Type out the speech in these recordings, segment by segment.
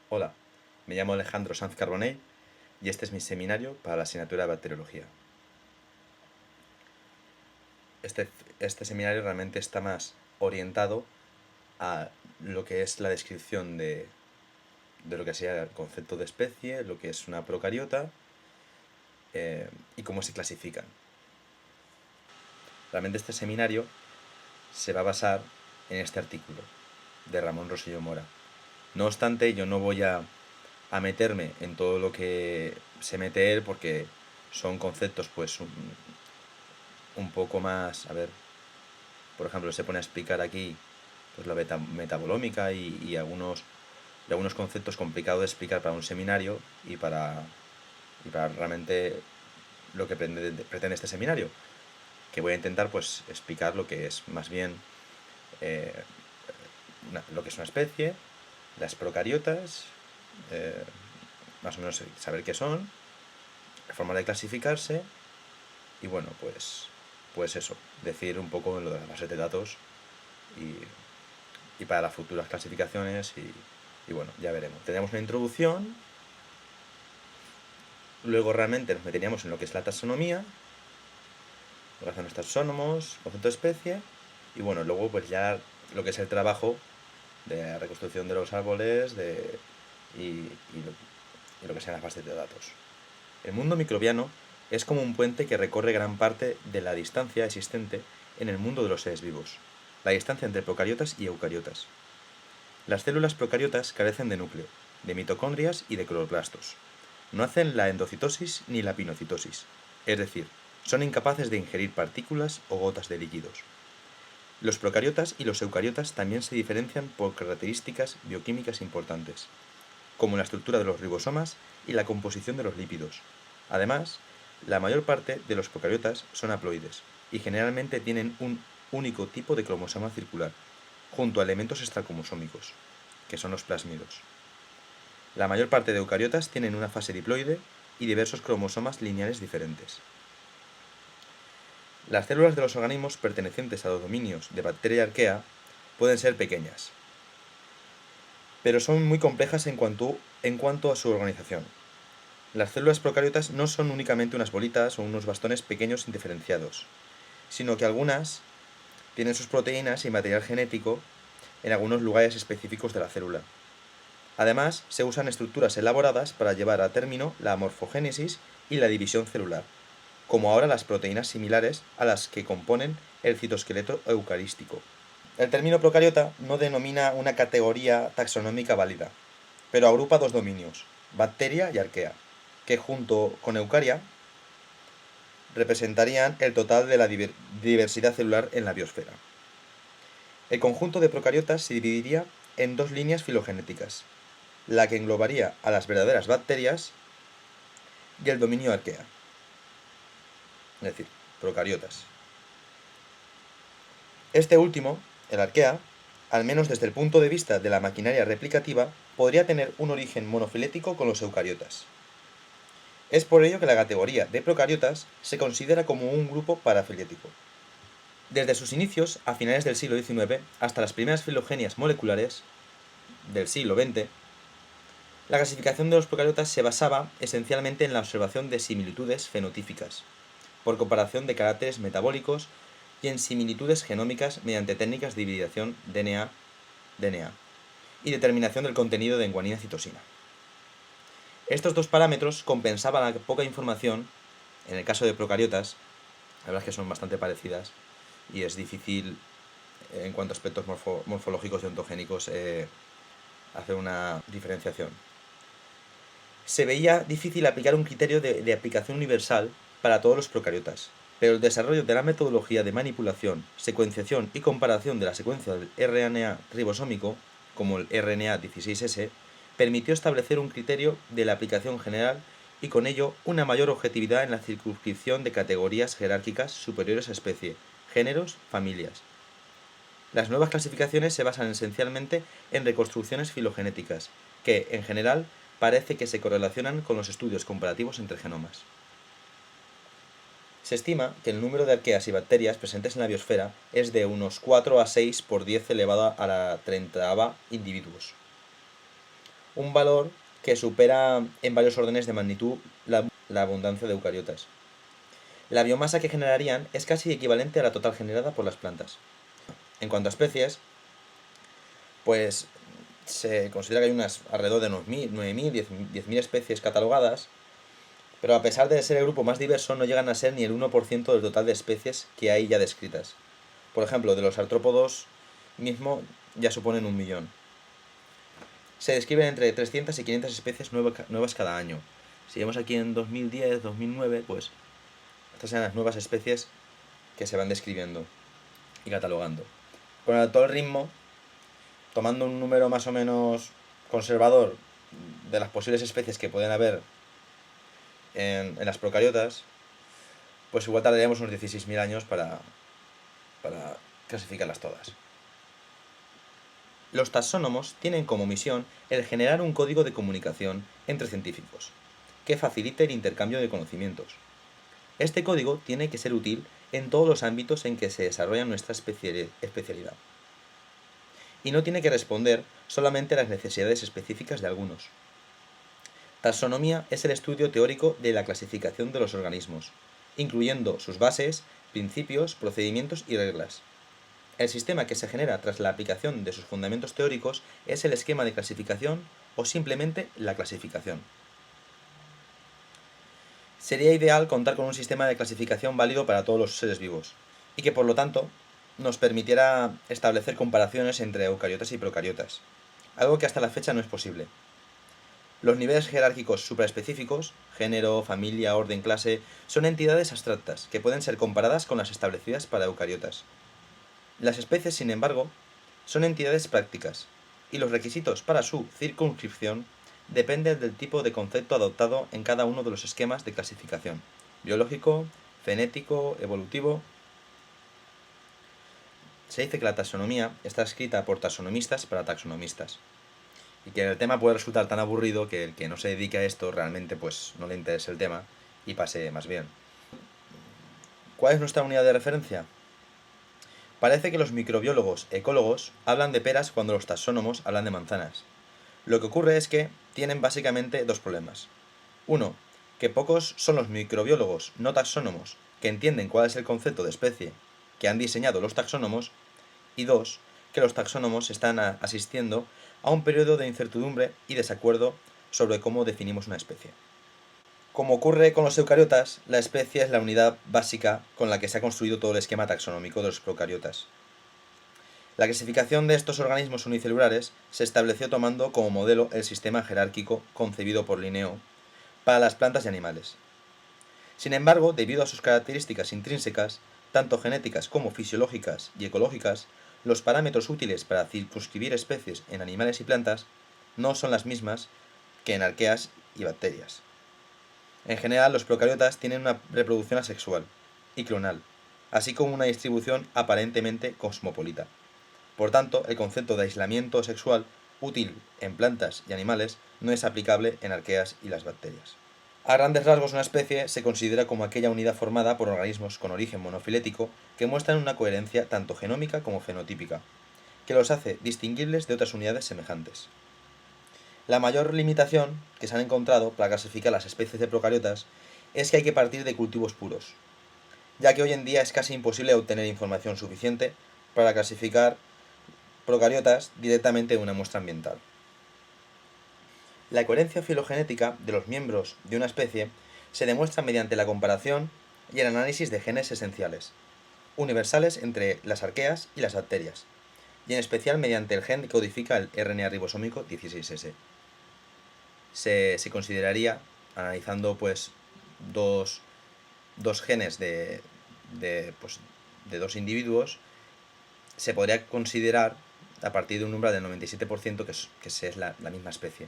Hola, me llamo Alejandro Sanz Carbonell y este es mi seminario para la asignatura de bacteriología. Este, este seminario realmente está más orientado a lo que es la descripción de lo que sería el concepto de especie, lo que es una procariota y cómo se clasifican. Realmente este seminario se va a basar en este artículo de Ramón Rosselló Mora. No obstante, yo no voy a meterme en todo lo que se mete él porque son conceptos pues un poco más, a ver, por ejemplo, se pone a explicar aquí pues la metabolómica y algunos conceptos complicados de explicar para un seminario y para realmente lo que pretende este seminario, que voy a intentar pues explicar lo que es más bien eh, lo que es una especie, las procariotas, eh, más o menos saber qué son, la forma de clasificarse y bueno, pues eso, decir un poco lo de las bases de datos y para las futuras clasificaciones y bueno, ya veremos. Teníamos una introducción, luego realmente nos meteríamos en lo que es la taxonomía, lo que hacen los taxónomos, concepto de especie, y bueno, luego pues ya lo que es el trabajo de la reconstrucción de los árboles y lo que sean las bases de datos. El mundo microbiano es como un puente que recorre gran parte de la distancia existente en el mundo de los seres vivos, la distancia entre procariotas y eucariotas. Las células procariotas carecen de núcleo, de mitocondrias y de cloroplastos. No hacen la endocitosis ni la pinocitosis, es decir, son incapaces de ingerir partículas o gotas de líquidos. Los procariotas y los eucariotas también se diferencian por características bioquímicas importantes, como la estructura de los ribosomas y la composición de los lípidos. Además, la mayor parte de los procariotas son haploides y generalmente tienen un único tipo de cromosoma circular, junto a elementos extracromosómicos, que son los plásmidos. La mayor parte de eucariotas tienen una fase diploide y diversos cromosomas lineales diferentes. Las células de los organismos pertenecientes a los dominios de bacteria y arquea pueden ser pequeñas, pero son muy complejas en cuanto a su organización. Las células procariotas no son únicamente unas bolitas o unos bastones pequeños indiferenciados, sino que algunas tienen sus proteínas y material genético en algunos lugares específicos de la célula. Además, se usan estructuras elaboradas para llevar a término la morfogénesis y la división celular, como ahora las proteínas similares a las que componen el citoesqueleto eucarístico. El término procariota no denomina una categoría taxonómica válida, pero agrupa dos dominios, bacteria y arquea, que junto con eucaria representarían el total de la diversidad celular en la biosfera. El conjunto de procariotas se dividiría en dos líneas filogenéticas, la que englobaría a las verdaderas bacterias y el dominio arquea, es decir, procariotas. Este último, el arquea, al menos desde el punto de vista de la maquinaria replicativa, podría tener un origen monofilético con los eucariotas. Es por ello que la categoría de procariotas se considera como un grupo parafilético. Desde sus inicios, a finales del siglo XIX, hasta las primeras filogenias moleculares del siglo XX, la clasificación de los procariotas se basaba esencialmente en la observación de similitudes fenotípicas, por comparación de caracteres metabólicos y en similitudes genómicas mediante técnicas de hibridación DNA y determinación del contenido de guanina y citosina. Estos dos parámetros compensaban la poca información, en el caso de procariotas, la verdad es que son bastante parecidas y es difícil en cuanto a aspectos morfológicos y ontogénicos hacer una diferenciación. Se veía difícil aplicar un criterio de aplicación universal para todos los procariotas, pero el desarrollo de la metodología de manipulación, secuenciación y comparación de la secuencia del RNA ribosómico, como el RNA16S, permitió establecer un criterio de la aplicación general y con ello una mayor objetividad en la circunscripción de categorías jerárquicas superiores a especie, géneros, familias. Las nuevas clasificaciones se basan esencialmente en reconstrucciones filogenéticas, que, en general, parece que se correlacionan con los estudios comparativos entre genomas. Se estima que el número de arqueas y bacterias presentes en la biosfera es de unos 4 a 6 por 10 elevado a la 30ª individuos. un valor que supera en varios órdenes de magnitud la abundancia de eucariotas. La biomasa que generarían es casi equivalente a la total generada por las plantas. En cuanto a especies, pues se considera que hay unas alrededor de 9.000, 10.000 especies catalogadas, pero a pesar de ser el grupo más diverso, no llegan a ser ni el 1% del total de especies que hay ya descritas. Por ejemplo, de los artrópodos mismo ya suponen 1.000.000. Se describen entre 300 y 500 especies nuevas cada año. Si vemos aquí en 2010, 2009, pues estas eran las nuevas especies que se van describiendo y catalogando. Con el actual ritmo, tomando un número más o menos conservador de las posibles especies que pueden haber en las procariotas, pues igual tardaríamos unos 16.000 años para clasificarlas todas. Los taxónomos tienen como misión el generar un código de comunicación entre científicos, que facilite el intercambio de conocimientos. Este código tiene que ser útil en todos los ámbitos en que se desarrolla nuestra especialidad. Y no tiene que responder solamente a las necesidades específicas de algunos. Taxonomía es el estudio teórico de la clasificación de los organismos, incluyendo sus bases, principios, procedimientos y reglas. El sistema que se genera tras la aplicación de sus fundamentos teóricos es el esquema de clasificación o simplemente la clasificación. Sería ideal contar con un sistema de clasificación válido para todos los seres vivos y que por lo tanto nos permitiera establecer comparaciones entre eucariotas y procariotas, algo que hasta la fecha no es posible. Los niveles jerárquicos supraespecíficos, género, familia, orden, clase, son entidades abstractas que pueden ser comparadas con las establecidas para eucariotas. Las especies, sin embargo, son entidades prácticas, y los requisitos para su circunscripción dependen del tipo de concepto adoptado en cada uno de los esquemas de clasificación: biológico, genético, evolutivo. Se dice que la taxonomía está escrita por taxonomistas para taxonomistas, y que el tema puede resultar tan aburrido que el que no se dedique a esto realmente pues no le interese el tema y pase más bien. ¿Cuál es nuestra unidad de referencia? Parece que los microbiólogos ecólogos hablan de peras cuando los taxónomos hablan de manzanas. Lo que ocurre es que tienen básicamente dos problemas. Uno, que pocos son los microbiólogos no taxónomos que entienden cuál es el concepto de especie que han diseñado los taxónomos. Y dos, que los taxónomos están asistiendo a un periodo de incertidumbre y desacuerdo sobre cómo definimos una especie. Como ocurre con los eucariotas, la especie es la unidad básica con la que se ha construido todo el esquema taxonómico de los procariotas. La clasificación de estos organismos unicelulares se estableció tomando como modelo el sistema jerárquico concebido por Linneo para las plantas y animales. Sin embargo, debido a sus características intrínsecas, tanto genéticas como fisiológicas y ecológicas, los parámetros útiles para circunscribir especies en animales y plantas no son las mismas que en arqueas y bacterias. En general, los procariotas tienen una reproducción asexual y clonal, así como una distribución aparentemente cosmopolita. Por tanto, el concepto de aislamiento sexual útil en plantas y animales no es aplicable en arqueas y las bacterias. A grandes rasgos, una especie se considera como aquella unidad formada por organismos con origen monofilético que muestran una coherencia tanto genómica como fenotípica, que los hace distinguibles de otras unidades semejantes. La mayor limitación que se han encontrado para clasificar las especies de procariotas es que hay que partir de cultivos puros, ya que hoy en día es casi imposible obtener información suficiente para clasificar procariotas directamente de una muestra ambiental. La coherencia filogenética de los miembros de una especie se demuestra mediante la comparación y el análisis de genes esenciales, universales entre las arqueas y las bacterias, y en especial mediante el gen que codifica el RNA ribosómico 16S. Se consideraría, analizando pues dos genes de dos individuos, se podría considerar a partir de un umbral del 97% que es la misma especie.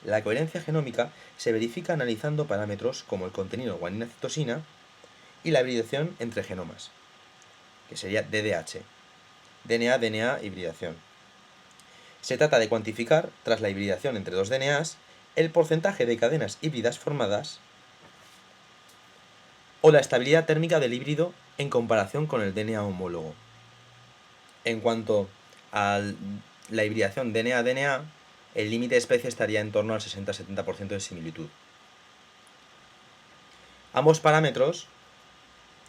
La coherencia genómica se verifica analizando parámetros como el contenido de guanina-citosina y la hibridación entre genomas, que sería DDH, DNA-DNA hibridación. Se trata de cuantificar, tras la hibridación entre dos DNAs, el porcentaje de cadenas híbridas formadas o la estabilidad térmica del híbrido en comparación con el DNA homólogo. En cuanto a la hibridación DNA-DNA, el límite de especie estaría en torno al 60-70% de similitud. Ambos parámetros,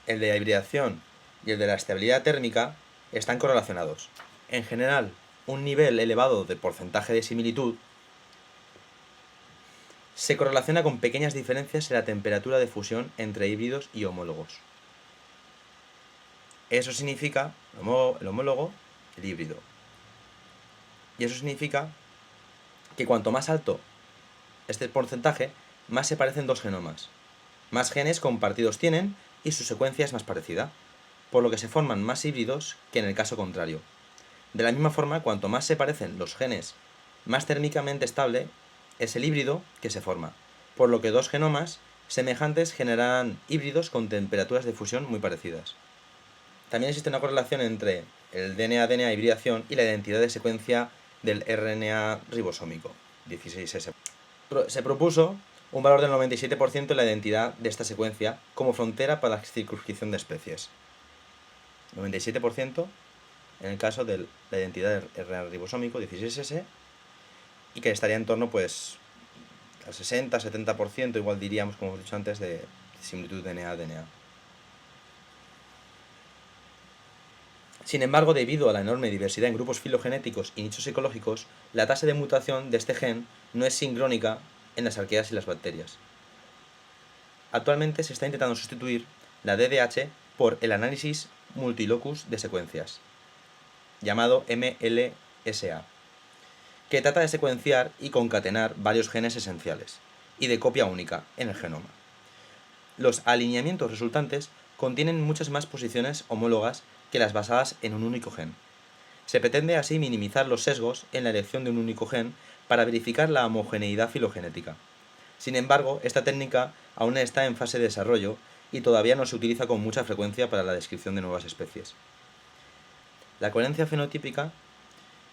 el de la hibridación y el de la estabilidad térmica, están correlacionados. En general, un nivel elevado de porcentaje de similitud se correlaciona con pequeñas diferencias en la temperatura de fusión entre híbridos y homólogos. Eso significa, el homólogo, el híbrido. Y eso significa que cuanto más alto este porcentaje, más se parecen dos genomas. Más genes compartidos tienen y su secuencia es más parecida, por lo que se forman más híbridos que en el caso contrario. De la misma forma, cuanto más se parecen los genes, más térmicamente estable es el híbrido que se forma, por lo que dos genomas semejantes generarán híbridos con temperaturas de fusión muy parecidas. También existe una correlación entre el DNA-DNA hibridación y la identidad de secuencia del RNA ribosómico, 16S. Se propuso un valor del 97% en la identidad de esta secuencia como frontera para la circunscripción de especies. 97% en el caso de la identidad del RNA ribosómico 16S y que estaría en torno pues al 60-70%, igual diríamos, como hemos dicho antes, de similitud DNA-DNA. Sin embargo, debido a la enorme diversidad en grupos filogenéticos y nichos ecológicos, la tasa de mutación de este gen no es sincrónica en las arqueas y las bacterias. Actualmente se está intentando sustituir la DDH por el análisis multilocus de secuencias, llamado MLSA, que trata de secuenciar y concatenar varios genes esenciales y de copia única en el genoma. Los alineamientos resultantes contienen muchas más posiciones homólogas que las basadas en un único gen. Se pretende así minimizar los sesgos en la elección de un único gen para verificar la homogeneidad filogenética. Sin embargo, esta técnica aún está en fase de desarrollo y todavía no se utiliza con mucha frecuencia para la descripción de nuevas especies. La coherencia fenotípica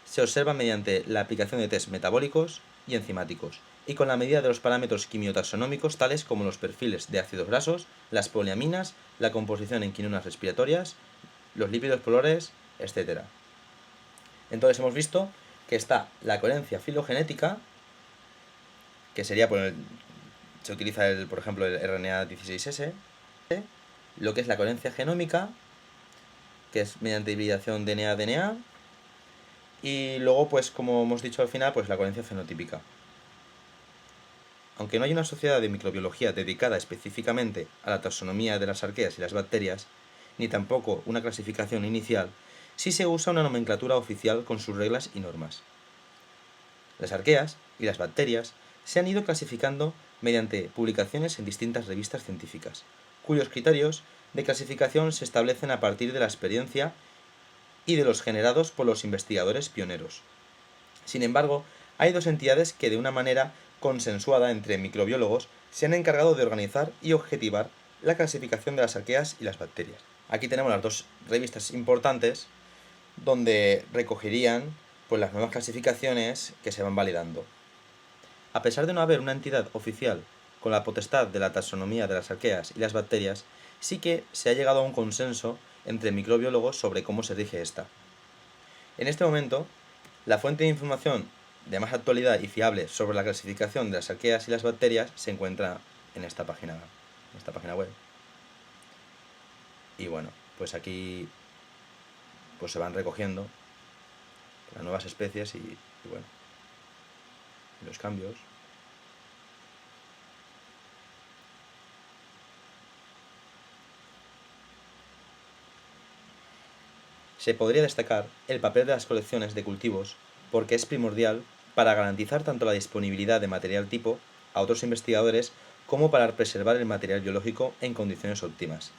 se observa mediante la aplicación de test metabólicos y enzimáticos, y con la medida de los parámetros quimiotaxonómicos tales como los perfiles de ácidos grasos, las poliaminas, la composición en quinonas respiratorias, los lípidos polores, etc. Entonces hemos visto que está la coherencia filogenética, que sería se utiliza por ejemplo el RNA 16S, lo que es la coherencia genómica, que es mediante hibridación DNA-DNA, y luego, pues como hemos dicho al final, pues la coherencia fenotípica. Aunque no hay una sociedad de microbiología dedicada específicamente a la taxonomía de las arqueas y las bacterias, ni tampoco una clasificación inicial, sí se usa una nomenclatura oficial con sus reglas y normas. Las arqueas y las bacterias se han ido clasificando mediante publicaciones en distintas revistas científicas, cuyos criterios de clasificación se establecen a partir de la experiencia y de los generados por los investigadores pioneros. Sin embargo, hay dos entidades que de una manera consensuada entre microbiólogos se han encargado de organizar y objetivar la clasificación de las arqueas y las bacterias. Aquí tenemos las dos revistas importantes donde recogerían pues, las nuevas clasificaciones que se van validando. A pesar de no haber una entidad oficial con la potestad de la taxonomía de las arqueas y las bacterias, sí que se ha llegado a un consenso entre microbiólogos sobre cómo se rige esta. En este momento, la fuente de información de más actualidad y fiable sobre la clasificación de las arqueas y las bacterias se encuentra en esta página web. Y bueno, pues aquí pues se van recogiendo las nuevas especies y bueno, los cambios. Se podría destacar el papel de las colecciones de cultivos porque es primordial para garantizar tanto la disponibilidad de material tipo a otros investigadores como para preservar el material biológico en condiciones óptimas.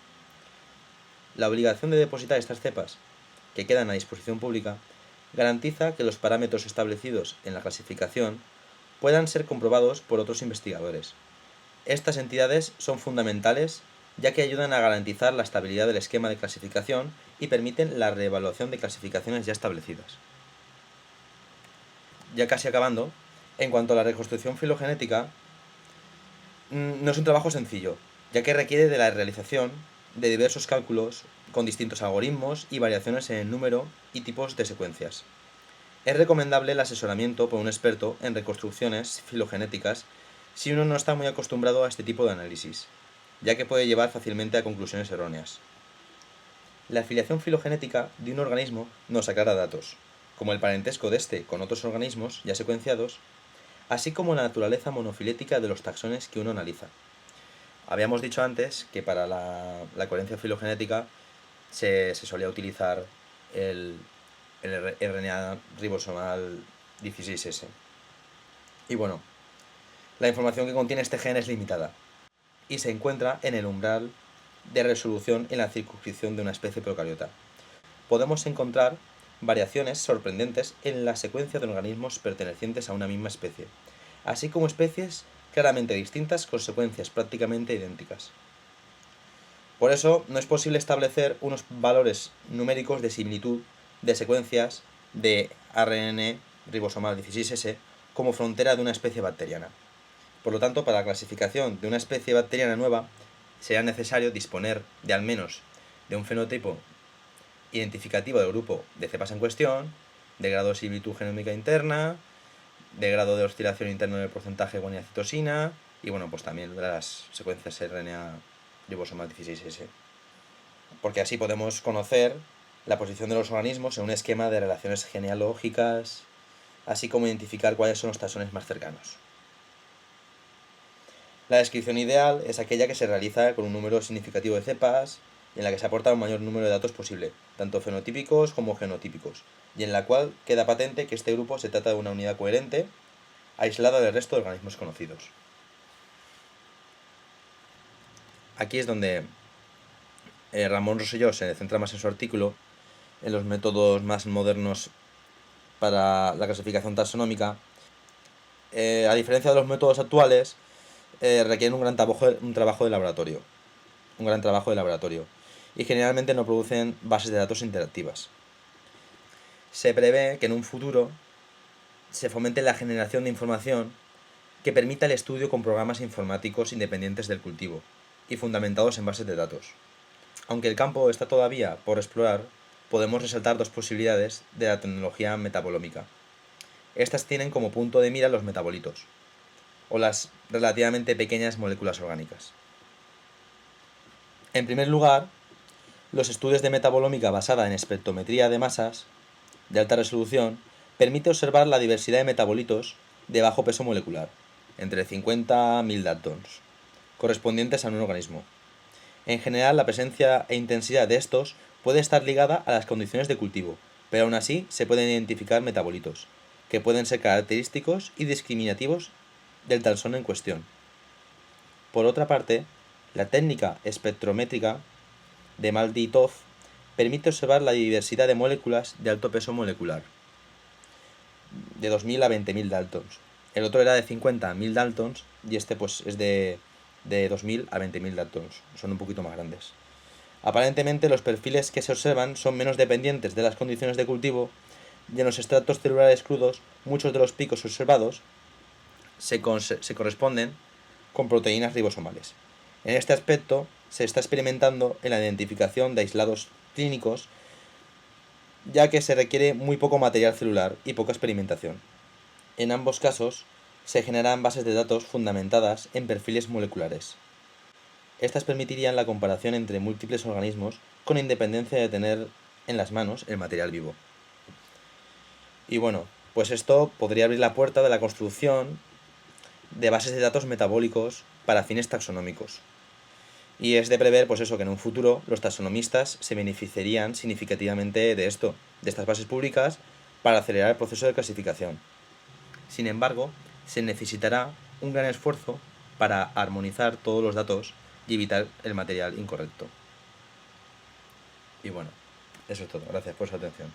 La obligación de depositar estas cepas, que quedan a disposición pública, garantiza que los parámetros establecidos en la clasificación puedan ser comprobados por otros investigadores. Estas entidades son fundamentales ya que ayudan a garantizar la estabilidad del esquema de clasificación y permiten la reevaluación de clasificaciones ya establecidas. Ya casi acabando, en cuanto a la reconstrucción filogenética, no es un trabajo sencillo, ya que requiere de la realización de diversos cálculos con distintos algoritmos y variaciones en el número y tipos de secuencias. Es recomendable el asesoramiento por un experto en reconstrucciones filogenéticas si uno no está muy acostumbrado a este tipo de análisis, ya que puede llevar fácilmente a conclusiones erróneas. La afiliación filogenética de un organismo nos aclara datos, como el parentesco de este con otros organismos ya secuenciados, así como la naturaleza monofilética de los taxones que uno analiza. Habíamos dicho antes que para la coherencia filogenética se solía utilizar el RNA ribosomal 16S. Y bueno, la información que contiene este gen es limitada y se encuentra en el umbral de resolución en la circunscripción de una especie procariota. Podemos encontrar variaciones sorprendentes en la secuencia de organismos pertenecientes a una misma especie, así como especies claramente distintas con secuencias prácticamente idénticas. Por eso, no es posible establecer unos valores numéricos de similitud de secuencias de ARN ribosomal 16S como frontera de una especie bacteriana. Por lo tanto, para la clasificación de una especie bacteriana nueva, será necesario disponer de al menos de un fenotipo identificativo del grupo de cepas en cuestión, de grado de similitud genómica interna, de grado de oscilación interno del porcentaje de guanina-citosina y bueno, pues también de las secuencias RNA ribosomal 16S. Porque así podemos conocer la posición de los organismos en un esquema de relaciones genealógicas, así como identificar cuáles son los taxones más cercanos. La descripción ideal es aquella que se realiza con un número significativo de cepas, en la que se aporta un mayor número de datos posible, tanto fenotípicos como genotípicos, y en la cual queda patente que este grupo se trata de una unidad coherente, aislada del resto de organismos conocidos. Aquí es donde Ramón Rosselló se centra más en su artículo, en los métodos más modernos para la clasificación taxonómica. A diferencia de los métodos actuales, requieren un gran trabajo de laboratorio. Y generalmente no producen bases de datos interactivas. Se prevé que en un futuro se fomente la generación de información que permita el estudio con programas informáticos independientes del cultivo y fundamentados en bases de datos. Aunque el campo está todavía por explorar, podemos resaltar dos posibilidades de la tecnología metabolómica. Estas tienen como punto de mira los metabolitos, o las relativamente pequeñas moléculas orgánicas. En primer lugar, los estudios de metabolómica basada en espectrometría de masas de alta resolución permite observar la diversidad de metabolitos de bajo peso molecular, entre 50 a 1000 daltons, correspondientes a un organismo. En general, la presencia e intensidad de estos puede estar ligada a las condiciones de cultivo, pero aún así se pueden identificar metabolitos, que pueden ser característicos y discriminativos del taxón en cuestión. Por otra parte, la técnica espectrométrica de Maldi-Toff permite observar la diversidad de moléculas de alto peso molecular, de 2000 a 20.000 daltons. El otro era de 50 a 1000 daltons y este pues es de 2000 a 20.000 daltons, son un poquito más grandes. Aparentemente los perfiles que se observan son menos dependientes de las condiciones de cultivo y en los extractos celulares crudos muchos de los picos observados se corresponden con proteínas ribosomales. En este aspecto se está experimentando en la identificación de aislados clínicos, ya que se requiere muy poco material celular y poca experimentación. En ambos casos se generan bases de datos fundamentadas en perfiles moleculares. Estas permitirían la comparación entre múltiples organismos con independencia de tener en las manos el material vivo. Y bueno, pues esto podría abrir la puerta de la construcción de bases de datos metabólicos para fines taxonómicos. Y es de prever, pues eso, que en un futuro los taxonomistas se beneficiarían significativamente de esto, de estas bases públicas, para acelerar el proceso de clasificación. Sin embargo, se necesitará un gran esfuerzo para armonizar todos los datos y evitar el material incorrecto. Y bueno, eso es todo. Gracias por su atención.